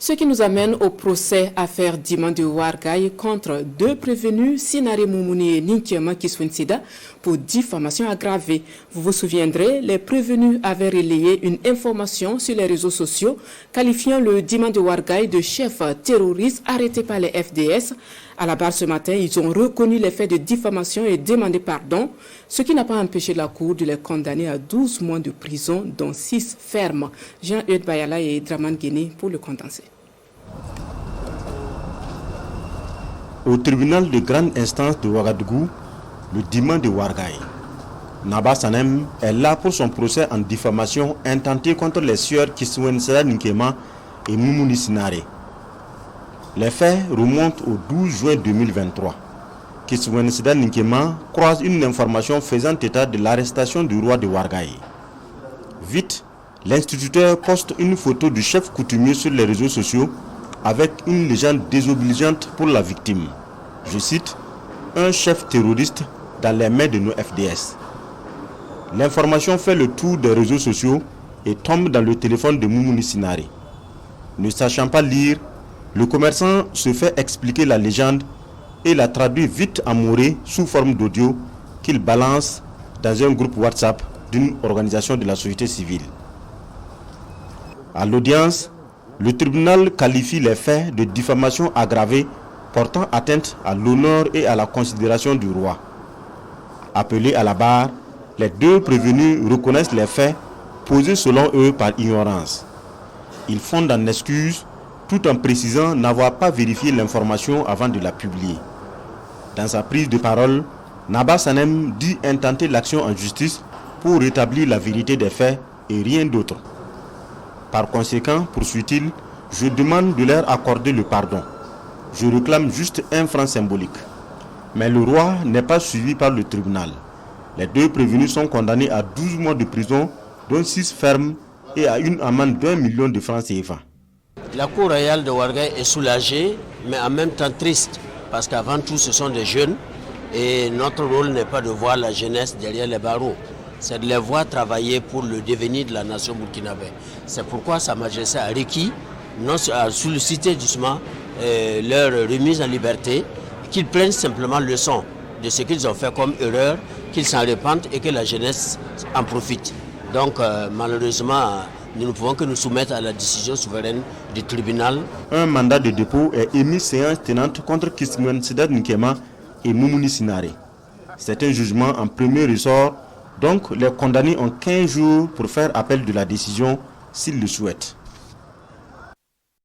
Ce qui nous amène au procès affaire Dimande Wargaye contre deux prévenus, Sinare Moumouni et Ninkiema Kiswensida, pour diffamation aggravée. Vous vous souviendrez, les prévenus avaient relayé une information sur les réseaux sociaux qualifiant le Dimande Wargaye de chef terroriste arrêté par les FDS. À la barre ce matin, ils ont reconnu les faits de diffamation et demandé pardon, ce qui n'a pas empêché la Cour de les condamner à 12 mois de prison, dont 6 fermes. Jean-Eudes Bayala et Draman Guéné pour le condenser. Au tribunal de grande instance de Ouagadougou, le Dimande Wargaye, Naba Sanem est là pour son procès en diffamation intenté contre les sieurs Kiswensida Ninkiema et Moumouni Sinare. Les faits remontent au 12 juin 2023. Kiswensida Ninkiema croise une information faisant état de l'arrestation du roi de Wargaye. Vite, l'instituteur poste une photo du chef coutumier sur les réseaux sociaux avec une légende désobligeante pour la victime. Je cite, « Un chef terroriste dans les mains de nos FDS ». L'information fait le tour des réseaux sociaux et tombe dans le téléphone de Moumouni Sinare. Ne sachant pas lire, le commerçant se fait expliquer la légende et la traduit vite en moré sous forme d'audio qu'il balance dans un groupe WhatsApp d'une organisation de la société civile. À l'audience, le tribunal qualifie les faits de diffamation aggravée portant atteinte à l'honneur et à la considération du roi. Appelés à la barre, les deux prévenus reconnaissent les faits posés selon eux par ignorance. Ils fondent en excuse tout en précisant n'avoir pas vérifié l'information avant de la publier. Dans sa prise de parole, Naba Sanem dit intenter l'action en justice pour rétablir la vérité des faits et rien d'autre. Par conséquent, poursuit-il, je demande de leur accorder le pardon. Je réclame juste un franc symbolique. Mais le roi n'est pas suivi par le tribunal. Les deux prévenus sont condamnés à 12 mois de prison, dont 6 fermes et à une amende d'1 million de francs CFA. La cour royale de Wargaye est soulagée, mais en même temps triste, parce qu'avant tout, ce sont des jeunes, et notre rôle n'est pas de voir la jeunesse derrière les barreaux, c'est de les voir travailler pour le devenir de la nation burkinabé. C'est pourquoi Sa Majesté a requis, a sollicité justement leur remise en liberté, qu'ils prennent simplement leçon de ce qu'ils ont fait comme erreur, qu'ils s'en repentent et que la jeunesse en profite. Donc malheureusement, nous ne pouvons que nous soumettre à la décision souveraine du tribunal. Un mandat de dépôt est émis séance tenante contre Kiswensida Ninkiema et Moumouni Sinare. C'est un jugement en premier ressort, donc les condamnés ont 15 jours pour faire appel de la décision s'ils le souhaitent.